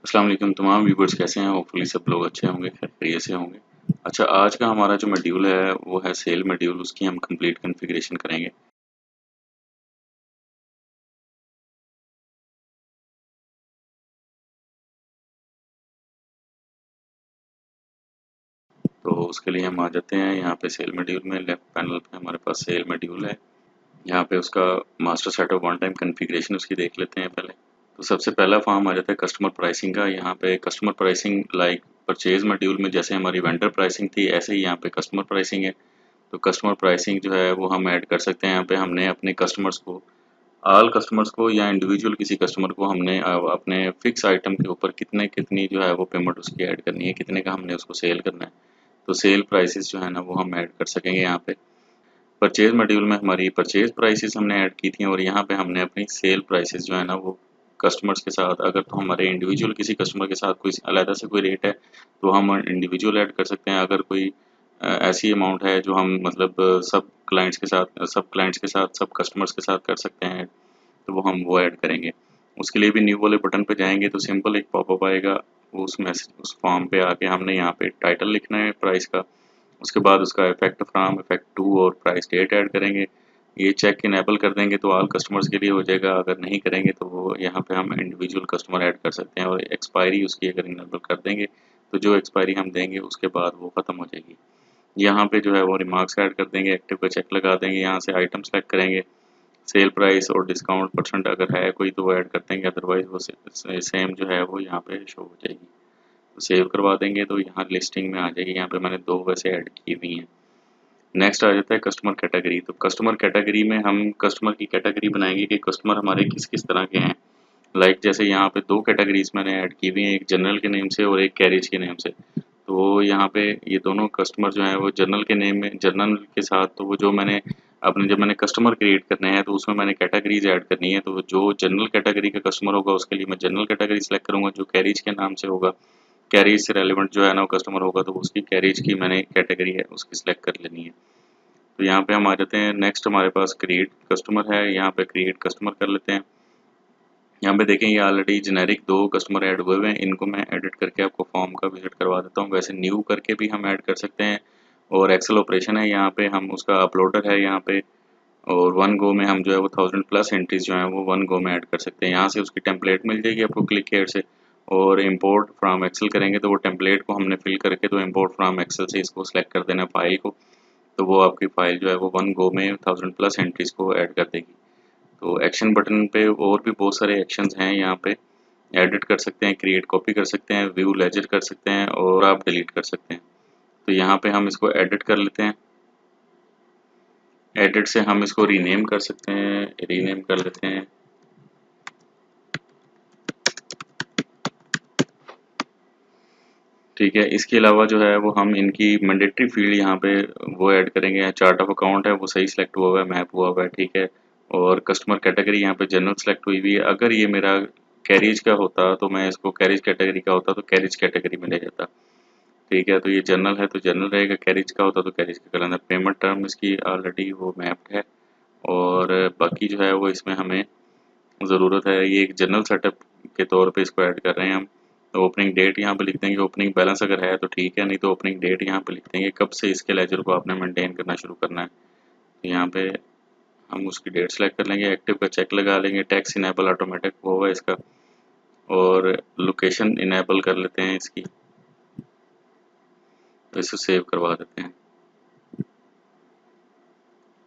अस्सलाम वालेकुम तमाम व्यूवर्स, कैसे हैं? होपफुली सब लोग अच्छे होंगे, खैरियत से होंगे। अच्छा, आज का हमारा जो मॉड्यूल है वो है सेल मॉड्यूल। उसकी हम कंप्लीट कॉन्फ़िगरेशन करेंगे। तो उसके लिए हम आ जाते हैं यहाँ पे सेल मॉड्यूल में। लेफ्ट पैनल पे हमारे पास सेल मॉड्यूल है। यहाँ पे उसका master set of one time configuration उसकी देख लेते हैं पहले। तो सबसे पहला फॉर्म आ जाता है कस्टमर प्राइसिंग का। यहाँ पे customer pricing like purchase module में जैसे हमारी वेंडर प्राइसिंग थी, ऐसे ही यहाँ पे कस्टमर प्राइसिंग है। तो कस्टमर प्राइसिंग जो है वो हम ऐड कर सकते हैं। यहाँ पे हमने अपने कस्टमर्स को, ऑल कस्टमर्स को या इंडिविजुअल किसी कस्टमर को हमने अपने फिक्स आइटम के ऊपर कितने कितनी जो है वो पेमेंट उसकी ऐड करनी है, कितने का हमने उसको सेल करना है। तो सेल प्राइसेस जो है ना वो हम ऐड कर सकेंगे यहाँ पे। परचेज मॉड्यूल में हमारी परचेज प्राइसेस हमने ऐड की थी और यहाँ पे हमने अपनी सेल प्राइसेस जो है ना वो कस्टमर्स के साथ, अगर तो हमारे इंडिविजुअल किसी कस्टमर के साथ कोई अलग से कोई रेट है तो हम इंडिविजुअल ऐड कर सकते हैं। अगर कोई ऐसी अमाउंट है जो हम मतलब सब कस्टमर्स के साथ कर सकते हैं, तो वो ऐड करेंगे। उसके लिए भी न्यू वाले बटन पे जाएंगे तो सिंपल एक पॉपअप आएगा। उस मैसेज उस फॉर्म पे आके हमने यहाँ पे टाइटल लिखना है प्राइस का। उसके बाद उसका इफेक्ट फ्रॉम, इफेक्ट टू और प्राइस डेट ऐड करेंगे। ये चेक इनेबल कर देंगे तो ऑल कस्टमर्स के लिए हो जाएगा। अगर नहीं करेंगे तो वो यहाँ पे हम इंडिविजुअल कस्टमर ऐड कर सकते हैं। और एक्सपायरी उसकी अगर इनेबल कर देंगे तो जो एक्सपायरी हम देंगे उसके बाद वो ख़त्म हो जाएगी। यहाँ पे जो है वो रिमार्क्स ऐड कर देंगे, एक्टिव का चेक लगा देंगे, यहाँ से आइटम सेलेक्ट करेंगे, सेल प्राइस और डिस्काउंट परसेंट अगर है कोई तो वो ऐड कर देंगे, अदरवाइज वो सेम जो है वो यहाँ पे शो हो जाएगी। तो सेव करवा देंगे तो यहाँ लिस्टिंग में आ जाएगी। यहाँ पे मैंने दो वैसे ऐड की हुई हैं। नेक्स्ट आ जाता है कस्टमर कैटेगरी। तो कस्टमर कैटेगरी में हम कस्टमर की कैटेगरी बनाएंगे कि कस्टमर हमारे किस किस तरह के हैं। लाइक जैसे यहाँ पे दो कैटेगरीज मैंने ऐड की हुई हैं, एक जनरल के नेम से और एक कैरेज के नेम से। तो यहाँ पे ये दोनों कस्टमर जो हैं वो जनरल के नेम में, जनरल के साथ, तो वो जो मैंने अपने जब मैंने कस्टमर क्रिएट करने हैं तो उसमें मैंने कैटेगरीज ऐड करनी है। तो जो जनरल कैटेगरी का कस्टमर होगा उसके लिए मैं जनरल कैटेगरी सेलेक्ट करूँगा। जो कैरेज के नाम से होगा, कैरेज से रेलिवेंट जो है ना वो कस्टमर होगा, तो उसकी कैरेज की मैंने कैटेगरी है उसकी सिलेक्ट कर लेनी है। तो यहाँ पे हम आ जाते हैं। नेक्स्ट हमारे पास क्रिएट कस्टमर है, यहाँ पे क्रिएट कस्टमर कर लेते हैं। यहाँ पे देखें ये ऑलरेडी जेनेरिक दो कस्टमर ऐड हुए हुए हैं, इनको मैं एडिट करके आपको फॉर्म का विजिट करवा देता हूँ। वैसे न्यू करके भी हम ऐड कर सकते हैं। और एक्सेल ऑपरेशन है, यहाँ पे हम उसका अपलोडर है यहाँ पे। और वन गो में हम जो है वो 1000+ एंट्रीज जो है वो वन गो में ऐड कर सकते हैं। यहाँ से उसकी टेम्पलेट मिल जाएगी आपको क्लिक हेयर से। और इम्पोर्ट फ्रॉम एक्सेल करेंगे तो वो टेम्पलेट को हमने फिल करके तो इम्पोर्ट फ्रॉम एक्सेल से इसको सेलेक्ट कर देना फाइल को। तो वो आपकी फाइल जो है वो वन गो में 1000+ एंट्रीज को ऐड कर देगी। तो एक्शन बटन पे और भी बहुत सारे एक्शंस हैं। यहाँ पे एडिट कर सकते हैं, क्रिएट कॉपी कर सकते हैं, व्यू लेजर कर सकते हैं और आप डिलीट कर सकते हैं। तो यहाँ पे हम इसको एडिट कर लेते हैं। एडिट से हम इसको रीनेम कर सकते हैं, रीनेम कर लेते हैं। ठीक है, इसके अलावा जो है वो हम इनकी मैंडेटरी फील्ड यहाँ पे वो ऐड करेंगे। चार्ट ऑफ अकाउंट है वो सही सिलेक्ट हुआ हुआ है, मैप हुआ हुआ है, ठीक है। और कस्टमर कैटेगरी यहाँ पे जनरल सेलेक्ट हुई हुई है। अगर ये मेरा कैरेज का होता तो मैं इसको कैरेज कैटेगरी का होता तो कैरेज कैटेगरी में ले जाता। ठीक है, तो ये जनरल है तो जनरल रहेगा, कैरेज का होता तो कैरेज का कर लेना। पेमेंट टर्म इसकी ऑलरेडी वो मैप्ड है। और बाकी जो है वो इसमें हमें ज़रूरत है, ये एक जनरल सेटअप के तौर पे इसको ऐड कर रहे हैं हम। तो ओपनिंग डेट यहाँ पे लिख देंगे, ओपनिंग बैलेंस अगर है तो ठीक है, नहीं तो ओपनिंग डेट यहाँ पे लिख देंगे कब से इसके लेजर को आपने मेंटेन करना शुरू करना है। तो यहाँ पे हम उसकी डेट सेलेक्ट कर लेंगे, एक्टिव का चेक लगा लेंगे, टैक्स इनेबल ऑटोमेटिक होगा इसका। और लोकेशन इनेबल कर लेते हैं इसकी। तो इसे सेव करवा देते हैं।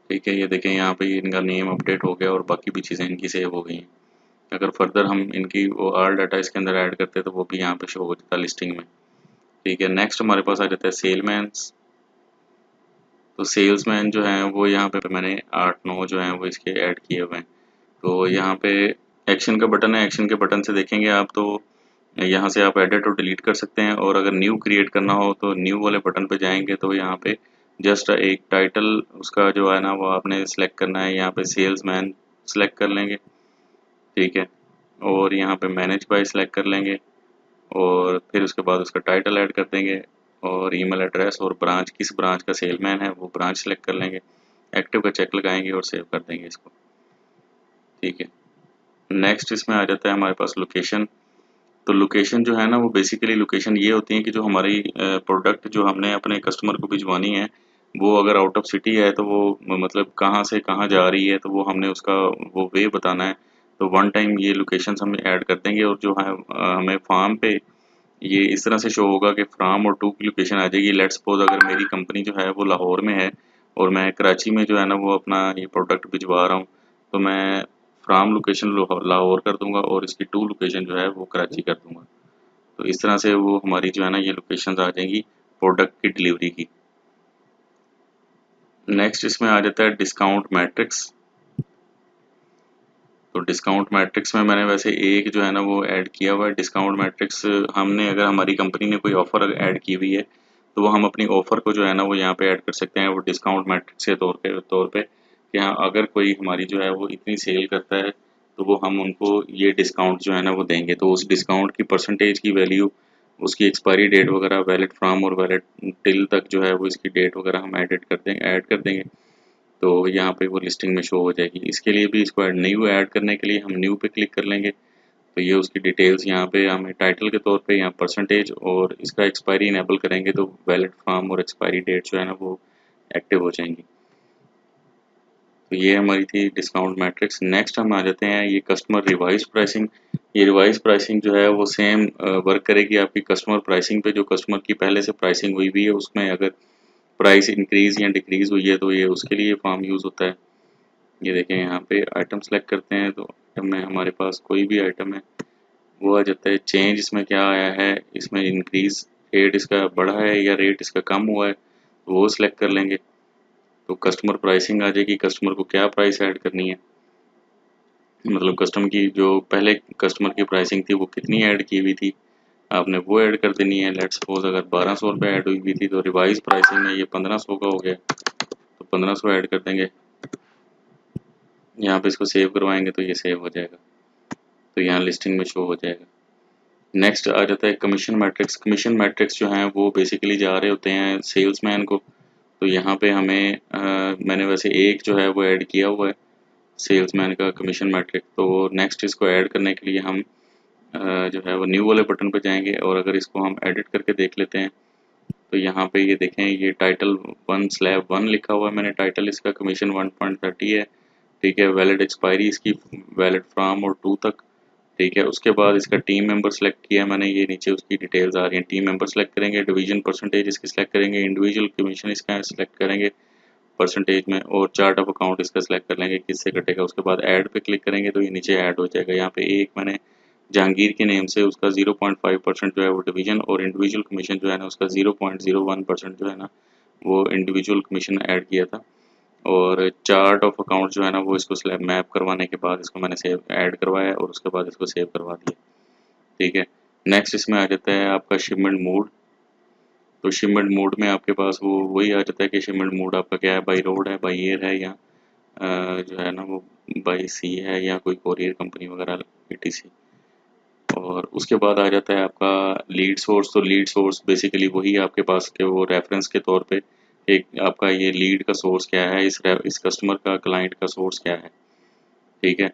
ठीक है, ये देखें यहाँ पे इनका नेम अपडेट हो गया और बाकी भी चीज़ें इनकी सेव हो गई हैं। अगर फर्दर हम इनकी वो ऑल डाटा इसके अंदर ऐड करते तो वो भी यहाँ पे शो हो जाता लिस्टिंग में। ठीक है, नेक्स्ट हमारे पास आ जाता है सेलमैन्स। तो सेल्समैन जो हैं वो यहाँ पे मैंने 8-9 जो हैं वो इसके ऐड किए हुए हैं। तो यहाँ पे एक्शन का बटन है, एक्शन के बटन से देखेंगे आप तो यहाँ से आप एडिट और डिलीट कर सकते हैं। और अगर न्यू क्रिएट करना हो तो न्यू वाले बटन पे जाएंगे तो यहाँ पे जस्ट एक टाइटल उसका जो है ना वो आपने सेलेक्ट करना है। यहाँ पे सेल्समैन सेलेक्ट कर लेंगे, ठीक है। और यहाँ पे मैनेज बाय सेलेक्ट कर लेंगे और फिर उसके बाद उसका टाइटल ऐड कर देंगे। और ईमेल एड्रेस और ब्रांच, किस ब्रांच का सेलमैन है वो ब्रांच सेलेक्ट कर लेंगे, एक्टिव का चेक लगाएंगे और सेव कर देंगे इसको। ठीक है, नेक्स्ट इसमें आ जाता है हमारे पास लोकेशन। तो लोकेशन जो है ना वो बेसिकली लोकेशन ये होती है कि जो हमारी प्रोडक्ट जो हमने अपने कस्टमर को भिजवानी है वो अगर आउट ऑफ सिटी है तो वो मतलब कहाँ से कहाँ जा रही है तो वो हमने उसका वो वे बताना है। तो वन टाइम ये लोकेशंस हम ऐड कर देंगे और जो है हमें फार्म पे ये इस तरह से शो होगा कि फ्राम और टू की लोकेशन आ जाएगी। लेट्स सपोज अगर मेरी कंपनी जो है वो लाहौर में है और मैं कराची में जो है ना वो अपना ये प्रोडक्ट भिजवा रहा हूँ, तो मैं फ्राम लोकेशन लाहौर कर दूंगा और इसकी टू लोकेशन जो है वो कराची कर दूंगा। तो इस तरह से वो हमारी जो है ना ये लोकेशंस आ जाएंगी प्रोडक्ट की डिलीवरी की। नेक्स्ट इसमें आ जाता है डिस्काउंट मैट्रिक्स। तो डिस्काउंट मैट्रिक्स में मैंने वैसे एक जो है ना वो ऐड किया हुआ है। डिस्काउंट मैट्रिक्स हमने अगर हमारी कंपनी ने कोई ऑफ़र ऐड की हुई है तो वो हम अपनी ऑफ़र को जो है ना वो यहाँ पे ऐड कर सकते हैं वो डिस्काउंट मैट्रिक्स के तौर पे कि हाँ अगर कोई हमारी जो है वो इतनी सेल करता है तो वो हम उनको ये डिस्काउंट जो है ना वो देंगे। तो उस डिस्काउंट की परसेंटेज की वैल्यू, उसकी एक्सपायरी डेट वगैरह, वैलिड फ्रॉम और वैलिड टिल तक जो है वो इसकी डेट वगैरह हम ऐड कर देंगे। तो यहाँ पे वो लिस्टिंग में शो हो जाएगी। इसके लिए भी इसको न्यू ऐड करने के लिए हम न्यू पे क्लिक कर लेंगे तो ये उसकी डिटेल्स यहाँ पे हमें टाइटल के तौर पे यहाँ परसेंटेज और इसका एक्सपायरी इनेबल करेंगे तो वैलिड फॉर्म और एक्सपायरी डेट जो है ना वो एक्टिव हो जाएंगी। तो ये हमारी थी डिस्काउंट मैट्रिक्स। नेक्स्ट हम आ जाते हैं ये कस्टमर रिवाइज प्राइसिंग। ये रिवाइज प्राइसिंग जो है वो सेम वर्क करेगी आपकी कस्टमर प्राइसिंग पे। जो कस्टमर की पहले से प्राइसिंग हुई हुई है उसमें अगर प्राइस इंक्रीज या डिक्रीज हुई है तो ये उसके लिए फॉर्म यूज़ होता है। ये देखें यहाँ पे आइटम सेलेक्ट करते हैं तो आइटम में हमारे पास कोई भी आइटम है वो आ जाता है। चेंज इसमें क्या आया है, इसमें इंक्रीज रेट इसका बढ़ा है या रेट इसका कम हुआ है तो वो सिलेक्ट कर लेंगे। तो कस्टमर प्राइसिंग आ जाएगी, कस्टमर को क्या प्राइस ऐड करनी है, मतलब कस्टमर की जो पहले कस्टमर की प्राइसिंग थी वो कितनी ऐड की हुई थी आपने वो ऐड कर देनी है। लेट्स सपोज अगर 1200 रुपये ऐड हुई हुई थी तो रिवाइज प्राइसिंग में ये 1500 का हो गया तो 1500 ऐड कर देंगे। यहाँ पे इसको सेव करवाएंगे तो ये सेव हो जाएगा, तो यहाँ लिस्टिंग में शो हो जाएगा। नेक्स्ट आ जाता है कमीशन मैट्रिक्स। कमीशन मैट्रिक्स जो हैं वो बेसिकली जा रहे होते हैं सेल्समैन को। तो यहाँ पे हमें मैंने वैसे एक जो है वो ऐड किया हुआ है सेल्समैन का कमीशन मैट्रिक। तो नेक्स्ट इसको ऐड करने के लिए हम जो है वो न्यू वाले बटन पे जाएंगे और अगर इसको हम एडिट करके देख लेते हैं तो यहाँ पे ये देखें ये टाइटल 1/1 लिखा हुआ है। मैंने टाइटल इसका कमीशन 1.30 है, ठीक है। वैलिड एक्सपायरी इसकी वैलिड फ्रॉम और टू तक, ठीक है। उसके बाद इसका टीम मेंबर सेलेक्ट किया मैंने, ये नीचे उसकी डिटेल्स आ रही हैं। टीम मेंबर सेलेक्ट करेंगे, डिवीजन परसेंटेज इसकी सेलेक्ट करेंगे, इंडिविजुअल कमीशन इसका सेलेक्ट करेंगे परसेंटेज में और चार्ट ऑफ अकाउंट इसका सेलेक्ट कर लेंगे किससे कटेगा। उसके बाद ऐड पे क्लिक करेंगे तो ये नीचे ऐड हो जाएगा। यहाँ पे एक मैंने जहांगीर के नेम से उसका 0.5% जो है वो डिवीजन और इंडिविजुअल कमीशन जो है ना उसका 0.01% जो है ना वो इंडिविजुअल कमीशन ऐड किया था। और चार्ट ऑफ अकाउंट जो है ना वो इसको स्लैब मैप करवाने के बाद इसको मैंने सेव ऐड करवाया और उसके बाद इसको सेव करवा दिया, ठीक है। नेक्स्ट इसमें आ जाता है आपका शिपमेंट मोड। तो शिपमेंट मोड में आपके पास वो वही आ जाता है कि शिपमेंट मोड आपका क्या है, बाई रोड है, बाई एयर है या जो है ना वो बाई सी है या कोई कोरियर कंपनी वगैरह etc। और उसके बाद आ जाता है आपका लीड सोर्स। तो लीड सोर्स बेसिकली वही आपके पास के वो रेफरेंस के तौर पे एक आपका ये लीड का सोर्स क्या है, इस कस्टमर का क्लाइंट का सोर्स क्या है, ठीक है।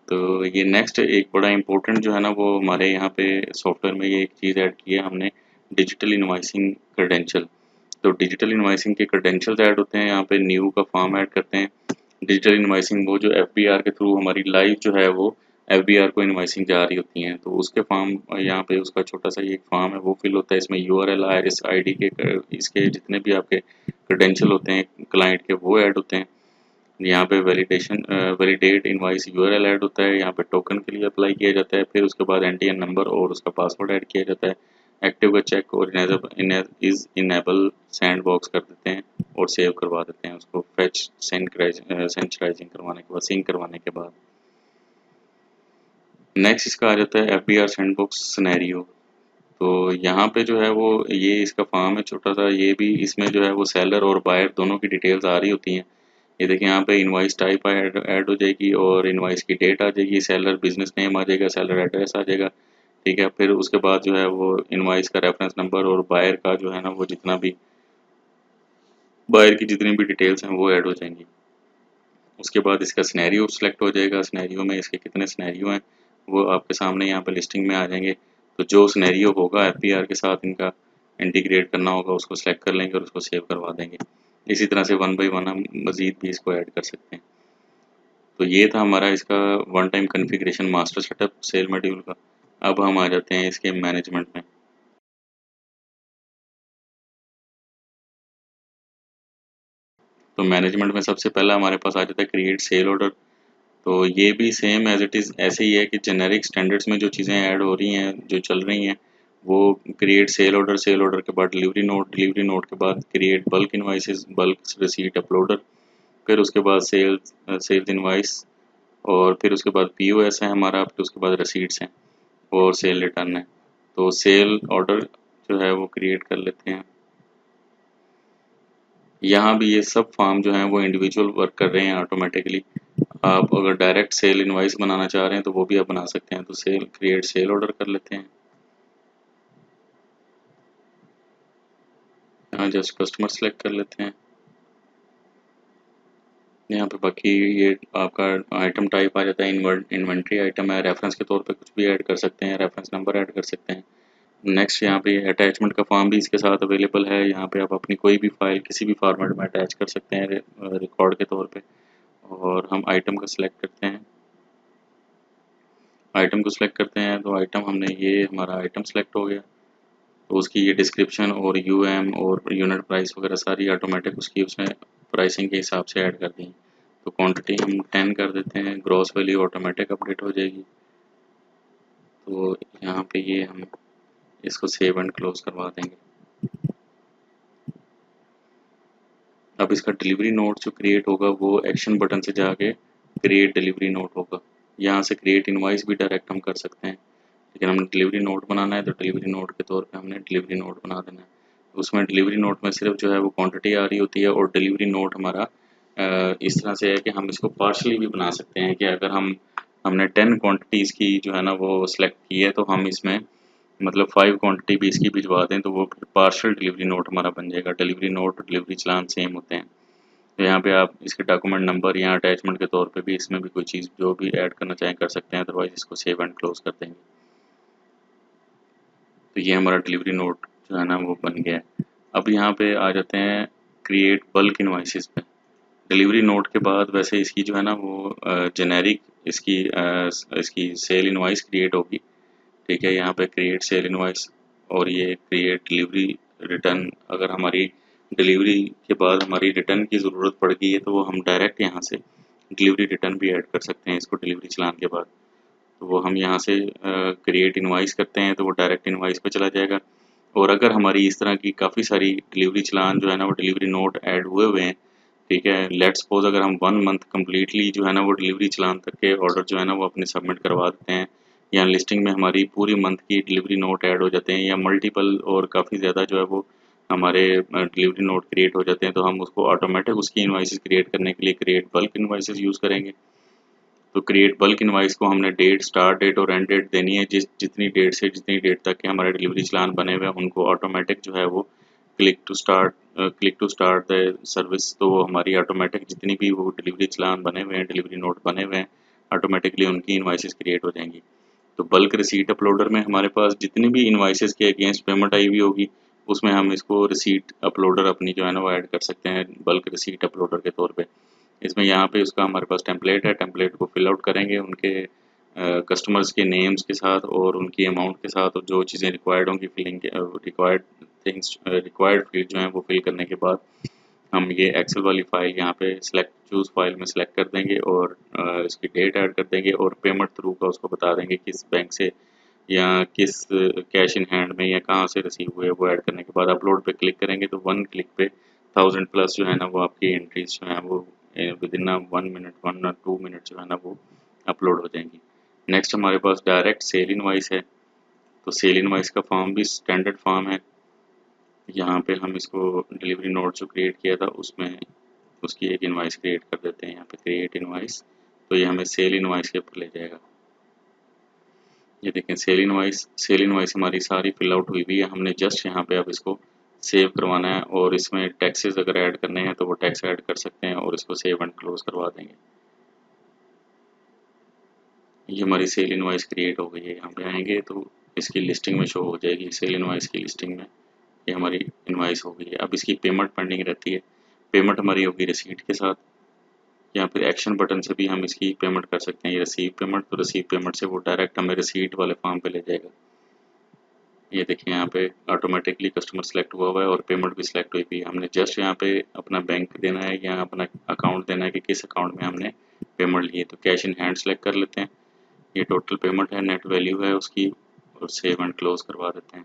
तो ये नेक्स्ट एक बड़ा इंपॉर्टेंट जो है ना वो हमारे यहाँ पे सॉफ्टवेयर में ये एक चीज़ ऐड की है हमने, डिजिटल इनवॉइसिंग क्रेडेंशियल। तो डिजिटल इनवॉइसिंग के क्रेडेंशियल्स ऐड होते हैं, यहाँ पे न्यू का फॉर्म ऐड करते हैं। डिजिटल इनवॉइसिंग वो जो FBR के थ्रू हमारी लाइव जो है वो FBR को इनवॉइसिंग जा रही होती हैं तो उसके फॉर्म यहाँ पे उसका छोटा सा ये फॉर्म है वो फिल होता है। इसमें URL IRS ID के इसके जितने भी आपके क्रेडेंशियल होते हैं क्लाइंट के वो ऐड होते हैं। यहाँ पे वैलिडेट इनवॉइस URL ऐड होता है, यहाँ पे टोकन के लिए अप्लाई किया जाता है, फिर उसके बाद NTN नंबर और उसका पासवर्ड ऐड किया जाता है। एक्टिव का चेक और इनेबल सैंड बॉक्स कर देते हैं और सेव करवा देते हैं उसको फेच सेंचराइजिंग करवाने के बाद, सिंक करवाने के बाद। नेक्स्ट इसका आ जाता है FBR सैंडबॉक्स सिनेरियो। तो यहाँ पे जो है वो ये इसका फॉर्म है छोटा सा, ये भी इसमें जो है वो सेलर और बायर दोनों की डिटेल्स आ रही होती हैं। ये देखिए यहाँ पे इनवॉइस टाइप ऐड हो जाएगी और इनवॉइस की डेट आ जाएगी, सेलर बिजनेस नेम आ जाएगा, सेलर एड्रेस आ जाएगा, ठीक है। फिर उसके बाद जो है वो इनवॉइस का रेफरेंस नंबर और बायर का जो है ना वो जितना भी बायर की जितनी भी डिटेल्स हैं वो ऐड हो जाएंगी। उसके बाद इसका सिनेरियो सेलेक्ट हो जाएगा, सिनेरियो में इसके कितने सिनेरियो हैं वो आपके सामने यहाँ पे लिस्टिंग में आ जाएंगे। तो जो सिनेरियो होगा FPR के साथ इनका इंटीग्रेट करना होगा उसको सेलेक्ट कर लेंगे और उसको सेव करवा देंगे। इसी तरह से वन बाई वन हम मज़ीद भी इसको ऐड कर सकते हैं। तो ये था हमारा इसका one time configuration master setup sale module का। अब हम आ जाते हैं इसके मैनेजमेंट में। तो मैनेजमेंट में सबसे पहला हमारे पास आ जाता है क्रिएट सेल ऑर्डर। तो ये भी सेम एज इट इज़ ऐसे ही है कि जेनेरिक स्टैंडर्ड्स में जो चीज़ें ऐड हो रही हैं, जो चल रही हैं, वो क्रिएट सेल ऑर्डर के बाद डिलीवरी नोट के बाद create bulk invoices, bulk receipt uploader, फिर उसके बाद सेल्स इनवाइस, और फिर उसके बाद POS है हमारा, फिर उसके बाद रसीट्स हैं और सेल रिटर्न है। तो सेल ऑर्डर जो है वो क्रिएट कर लेते हैं। यहाँ भी ये सब फॉर्म जो हैं वो इंडिविजुअल वर्क कर रहे हैं ऑटोमेटिकली। आप अगर डायरेक्ट सेल इनवाइस बनाना चाह रहे हैं तो वो भी आप बना सकते हैं। तो सेल क्रिएट सेल ऑर्डर कर लेते हैं। यहाँ जस्ट कस्टमर सेलेक्ट कर लेते हैं। यहाँ पे बाकी ये आपका आइटम टाइप आ जाता है, इन्वेंट्री आइटम है, रेफरेंस के तौर पे कुछ भी ऐड कर सकते हैं, रेफरेंस नंबर ऐड कर सकते हैं। नेक्स्ट यहाँ पे अटैचमेंट का फॉर्म भी इसके साथ अवेलेबल है। यहाँ पे आप अपनी कोई भी फाइल किसी भी फॉर्मेट में अटैच कर सकते हैं रिकॉर्ड के तौर पे। और हम आइटम को सिलेक्ट करते हैं। आइटम को सिलेक्ट करते हैं तो आइटम हमने ये हमारा आइटम सेलेक्ट हो गया। तो उसकी ये डिस्क्रिप्शन और UM और यूनिट प्राइस वगैरह सारी ऑटोमेटिक उसकी उसने प्राइसिंग के हिसाब से ऐड कर दी। तो क्वांटिटी हम 10 कर देते हैं, ग्रॉस वैल्यू ऑटोमेटिक अपडेट हो जाएगी। तो यहाँ पे ये हम इसको सेव एंड क्लोज करवा देंगे। अब इसका डिलीवरी नोट जो क्रिएट होगा वो एक्शन बटन से जाके क्रिएट डिलीवरी नोट होगा। यहाँ से क्रिएट इनवाइस भी डायरेक्ट हम कर सकते हैं, लेकिन हमने डिलीवरी नोट बनाना है तो डिलीवरी नोट के तौर पे हमने डिलीवरी नोट बना देना है। तो उसमें डिलीवरी नोट में सिर्फ जो है वो क्वांटिटी आ रही होती है, और डिलीवरी नोट हमारा इस तरह से है कि हम इसको पार्शली भी बना सकते हैं कि अगर हमने 10 क्वांटिटीज़ की जो है ना वो सिलेक्ट की है, तो हम इसमें मतलब 5 क्वांटिटी भी इसकी भिजवा दें तो वो पार्शल डिलीवरी नोट हमारा बन जाएगा। डिलीवरी नोट और डिलीवरी चालान सेम होते हैं। तो यहाँ पे आप इसके डॉक्यूमेंट नंबर या अटैचमेंट के तौर पे भी इसमें भी कोई चीज़ जो भी ऐड करना चाहें कर सकते हैं, अदरवाइज इसको सेव एंड क्लोज कर देंगे। तो ये हमारा डिलीवरी नोट जो है ना वो बन गया है। अब यहाँ पे आ जाते हैं क्रिएट बल्क इनवाइसेस पे। डिलीवरी नोट के बाद वैसे इसकी जो है ना वो जेनेरिक इसकी सेल इनवाइस क्रिएट होगी। ठीक है, यहाँ पे क्रिएट सेल इनवाइस और ये क्रिएट डिलीवरी रिटर्न। अगर हमारी डिलीवरी के बाद हमारी रिटर्न की ज़रूरत पड़ गई है तो वो हम डायरेक्ट यहाँ से डिलीवरी रिटर्न भी ऐड कर सकते हैं इसको डिलीवरी चलान के बाद। तो वो हम यहाँ से क्रिएट इनवाइस करते हैं तो वो डायरेक्ट इनवाइस पे चला जाएगा। और अगर हमारी इस तरह की काफ़ी सारी डिलीवरी चलान जो है ना वो डिलीवरी नोट ऐड हुए हुए हैं, ठीक है, लेट्स सपोज अगर हम 1 मंथ कम्प्लीटली जो है ना वो डिलीवरी चलान तक के ऑर्डर जो है ना वो अपने सबमिट करवा देते हैं, या लिस्टिंग में हमारी पूरी मंथ की डिलीवरी नोट ऐड हो जाते हैं, या मल्टीपल और काफ़ी ज़्यादा जो है वो हमारे डिलीवरी नोट क्रिएट हो जाते हैं, तो हम उसको ऑटोमेटिक उसकी इनवाइसेस क्रिएट करने के लिए क्रिएट बल्क इनवाइसेस यूज़ करेंगे। तो क्रिएट बल्क इनवाइस को हमने डेट, स्टार्ट डेट और एंड डेट देनी है। जितनी डेट से जितनी डेट तक के हमारे डिलीवरी चलान बने हुए हैं उनको ऑटोमेटिक जो है वो click to start the service, तो वो हमारी ऑटोमेटिक जितनी भी वो डिलीवरी चलान बने हुए हैं, डिलीवरी नोट बने हुए हैं, ऑटोमेटिकली उनकी इनवाइसेस क्रिएट हो जाएंगी। तो बल्क रिसीट अपलोडर में हमारे पास जितनी भी इनवाइसेस के अगेंस्ट पेमेंट आई हुई होगी उसमें हम इसको रिसीट अपलोडर अपनी जो है ना वो ऐड कर सकते हैं बल्क रिसीट अपलोडर के तौर पे। इसमें यहाँ पे उसका हमारे पास टेम्पलेट है, टेम्पलेट को फिल आउट करेंगे उनके कस्टमर्स के नेम्स के साथ और उनकी अमाउंट के साथ, और जो चीज़ें रिक्वायर्ड होंगी फिलिंग के रिक्वायर्ड फील्ड जो हैं वो फिल करने के बाद हम ये एक्सेल वाली फाइल यहाँ पे चूज़ फाइल में सेलेक्ट कर देंगे और इसकी डेट ऐड कर देंगे और पेमेंट थ्रू का उसको बता देंगे किस बैंक से या किस कैश इन हैंड में या कहाँ से रिसीव हुए। वो ऐड करने के बाद अपलोड पे क्लिक करेंगे तो 1 क्लिक पे 1000 प्लस जो है ना वो आपकी एंट्रीज जो हैं वो विद इन 1 मिनट 1 और 2 मिनट जो है ना वो अपलोड हो जाएंगी। नेक्स्ट हमारे पास डायरेक्ट सेल इनवाइस है। तो सेल इनवाइस का फॉर्म भी स्टैंडर्ड फॉर्म है। यहाँ पे हम इसको डिलीवरी नोट जो क्रिएट किया था उसमें उसकी एक इनवाइस क्रिएट कर देते हैं। यहाँ पे क्रिएट इनवाइस, तो ये हमें सेल इनवाइस के ऊपर ले जाएगा। ये देखें सेल इनवाइस हमारी सारी फिल आउट हुई हुई है। हमने जस्ट यहाँ पे अब इसको सेव करवाना है और इसमें टैक्सेस अगर ऐड करने हैं तो वो टैक्स ऐड कर सकते हैं और इसको सेव एंड क्लोज करवा देंगे। ये हमारी सेल इनवाइस क्रिएट हो गई है। यहाँ पे आएंगे तो इसकी लिस्टिंग में शो हो जाएगी, सेल इनवाइस की लिस्टिंग में ये हमारी इनवाइस हो गई है। अब इसकी पेमेंट पेंडिंग रहती है, पेमेंट हमारी होगी रिसीट के साथ, या फिर एक्शन बटन से भी हम इसकी पेमेंट कर सकते हैं। ये रिसीव पेमेंट, तो रिसीव पेमेंट से वो डायरेक्ट हमें रिसीट वाले फॉर्म पे ले जाएगा। ये देखिए यहाँ पे ऑटोमेटिकली कस्टमर सेलेक्ट हुआ है और पेमेंट भी सिलेक्ट हुई हुई है। हमने जस्ट यहाँ पे अपना बैंक देना है या अपना अकाउंट देना है कि किस अकाउंट में हमने पेमेंट ली है। तो कैश इन हैंड सेलेक्ट कर लेते हैं, ये टोटल पेमेंट है, नेट वैल्यू है उसकी, और सेव एंड क्लोज करवा देते हैं।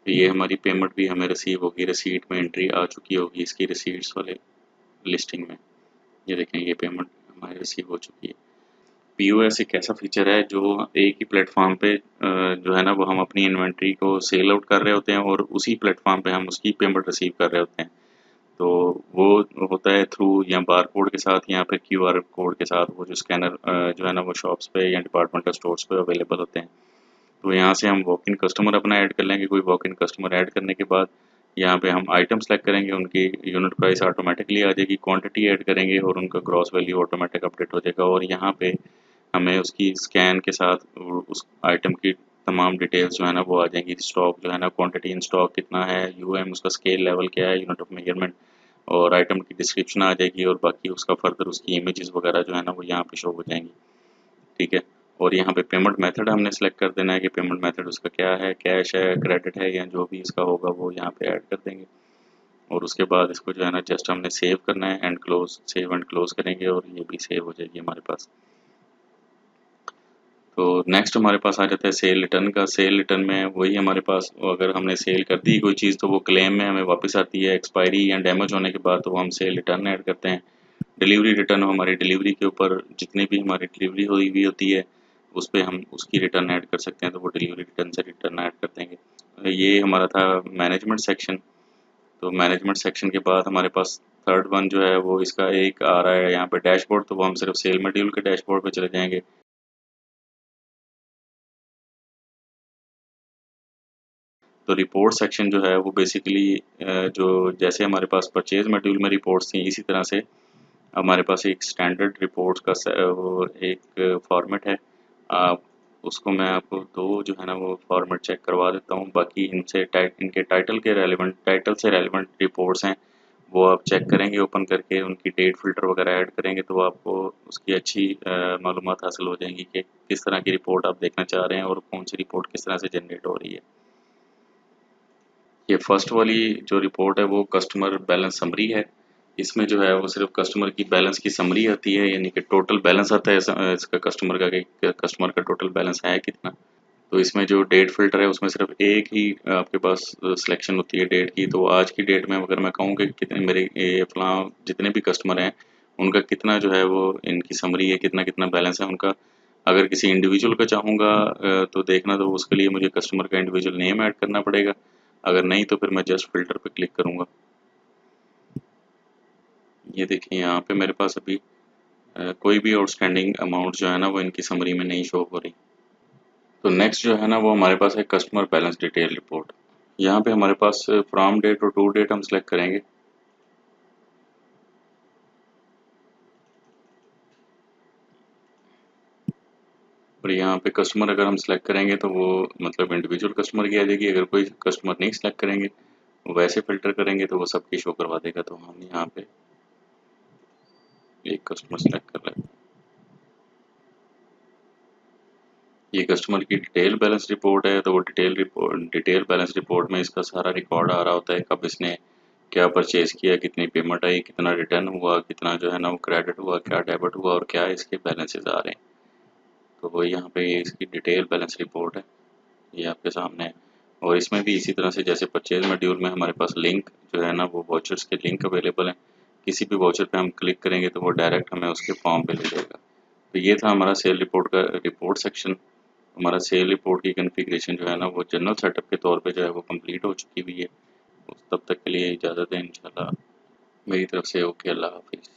तो ये हमारी पेमेंट भी हमें रिसीव होगी, रिसीट में एंट्री आ चुकी होगी इसकी रिसीट्स वाले लिस्टिंग में। ये देखें ये पेमेंट हमारी रिसीव हो चुकी है। पीओएस एक ऐसा फीचर है जो एक ही प्लेटफॉर्म पे जो है ना वो हम अपनी इन्वेंट्री को सेल आउट कर रहे होते हैं और उसी प्लेटफॉर्म पे हम उसकी पेमेंट रिसीव कर रहे होते हैं। तो वो होता है थ्रू या बार कोड के साथ या फिर क्यूआर कोड के साथ, वो जो स्कैनर जो है ना वो शॉप्स पे या डिपार्टमेंटल स्टोर्स पे अवेलेबल होते हैं। तो यहाँ से हम वॉक इन कस्टमर अपना ऐड कर लेंगे। कोई वॉक इन कस्टमर ऐड करने के बाद यहाँ पे हम आइटम सेलेक्ट करेंगे, उनकी यूनिट प्राइस ऑटोमेटिकली आ जाएगी, क्वांटिटी ऐड करेंगे और उनका ग्रॉस वैल्यू ऑटोमेटिक अपडेट हो जाएगा। और यहाँ पे हमें उसकी स्कैन के साथ उस आइटम की तमाम डिटेल्स जो है ना वो आ जाएंगी। स्टॉक जो है ना, क्वांटिटी इन स्टॉक कितना है, यूएम उसका स्केल लेवल क्या है, यूनिट ऑफ मेजरमेंट, और आइटम की डिस्क्रिप्शन आ जाएगी और बाकी उसका फर्दर उसकी इमेजेस वगैरह जो है ना वो यहाँ पे शो हो जाएंगी। ठीक है, और यहाँ पे पेमेंट मेथड हमने सेलेक्ट कर देना है कि पेमेंट मेथड उसका क्या है, कैश है, क्रेडिट है, या जो भी इसका होगा वो यहाँ पे ऐड कर देंगे। और उसके बाद इसको जो है ना जस्ट हमने सेव करना है, and close, save and close करेंगे और ये भी सेव हो जाएगी हमारे पास। तो नेक्स्ट हमारे पास आ जाता है सेल रिटर्न का। सेल रिटर्न में वही हमारे पास, अगर हमने सेल कर दी कोई चीज़ तो वो क्लेम में हमें वापस आती है, एक्सपायरी या डैमेज होने के बाद तो हम सेल रिटर्न ऐड करते हैं। डिलीवरी रिटर्न हमारी डिलीवरी के ऊपर जितनी भी हमारी डिलीवरी हुई हुई होती है उस पर हम उसकी रिटर्न ऐड कर सकते हैं, तो वो डिलीवरी रिटर्न से रिटर्न ऐड कर देंगे। ये हमारा था मैनेजमेंट सेक्शन। तो मैनेजमेंट सेक्शन के बाद हमारे पास थर्ड वन जो है वो इसका एक आ रहा है यहाँ पे डैशबोर्ड, तो वो हम सिर्फ सेल मटेरियल के डैशबोर्ड पे चले जाएंगे। तो रिपोर्ट सेक्शन जो है वो बेसिकली जो जैसे हमारे पास परचेज मटेरियल में रिपोर्ट्स थी, इसी तरह से हमारे पास एक स्टैंडर्ड रिपोर्ट का वो एक फॉर्मेट है। आप उसको मैं आपको दो जो है ना वो फॉर्मेट चेक करवा देता हूँ। बाकी इनके टाइटल के रेलिवेंट, टाइटल से रेलिवेंट रिपोर्ट्स हैं वो आप चेक करेंगे ओपन करके, उनकी डेट फिल्टर वगैरह ऐड करेंगे तो आपको उसकी अच्छी मालूमात हासिल हो जाएंगी कि किस तरह की रिपोर्ट आप देखना चाह रहे हैं और कौन सी रिपोर्ट किस तरह से जनरेट हो रही है। ये फर्स्ट वाली जो रिपोर्ट है वो कस्टमर बैलेंस समरी है। इसमें जो है वो सिर्फ कस्टमर की बैलेंस की समरी आती है, यानी कि टोटल बैलेंस आता है इसका कस्टमर का, कि कस्टमर का टोटल बैलेंस है कितना। तो इसमें जो डेट फिल्टर है उसमें सिर्फ एक ही आपके पास सिलेक्शन होती है डेट की। तो आज की डेट में अगर मैं कहूँ कि कितने मेरे ये फलां जितने भी कस्टमर हैं उनका कितना जो है वो इनकी समरी है, कितना कितना बैलेंस है उनका। अगर किसी इंडिविजुअल का चाहूँगा तो देखना, तो उसके लिए मुझे कस्टमर का इंडिविजुअल नेम ऐड करना पड़ेगा। अगर नहीं तो फिर मैं जस्ट फिल्टर पे क्लिक करूँगा। ये देखिए यहाँ पे मेरे पास अभी कोई भी आउटस्टैंडिंग अमाउंट जो है ना वो इनकी समरी में नहीं शो हो रही। तो नेक्स्ट जो है ना वो हमारे पास है कस्टमर बैलेंस डिटेल रिपोर्ट। यहाँ पे हमारे पास फ्रॉम डेट और टू डेट हम सेलेक्ट करेंगे। और यहाँ पे कस्टमर अगर हम सेलेक्ट करेंगे तो वो मतलब इंडिविजुअल कस्टमर की आ जाएगी। अगर कोई कस्टमर नहीं सेलेक्ट करेंगे, वैसे फिल्टर करेंगे तो वो सबकी शो करवा देगा। तो हम यहाँ पे एक कस्टमर सेलेक्ट कर लेते हैं। ये कस्टमर की डिटेल बैलेंस रिपोर्ट है, तो वो डिटेल बैलेंस रिपोर्ट में इसका सारा रिकॉर्ड आ रहा होता है, कब इसने क्या परचेज किया, कितनी पेमेंट आई, कितना रिटर्न हुआ, कितना जो है ना वो क्रेडिट हुआ, क्या डेबिट हुआ और क्या इसके बैलेंसेस आ रहे हैं। तो वो यहाँ पे ये इसकी डिटेल बैलेंस रिपोर्ट है, ये आपके सामने है। और इसमें भी इसी तरह से जैसे परचेज मॉड्यूल में हमारे पास लिंक जो है ना वो वाउचर्स के लिंक अवेलेबल हैं। किसी भी वाउचर पे हम क्लिक करेंगे तो वो डायरेक्ट हमें उसके फॉर्म पे ले जाएगा। तो ये था हमारा सेल रिपोर्ट का रिपोर्ट सेक्शन। हमारा सेल रिपोर्ट की कॉन्फ़िगरेशन जो है ना वो जनरल सेटअप के तौर पे जो है वो कंप्लीट हो चुकी हुई है। तब तक के लिए इजाज़त है, इंशाल्लाह मेरी तरफ से ओके, अल्लाह हाफिज़।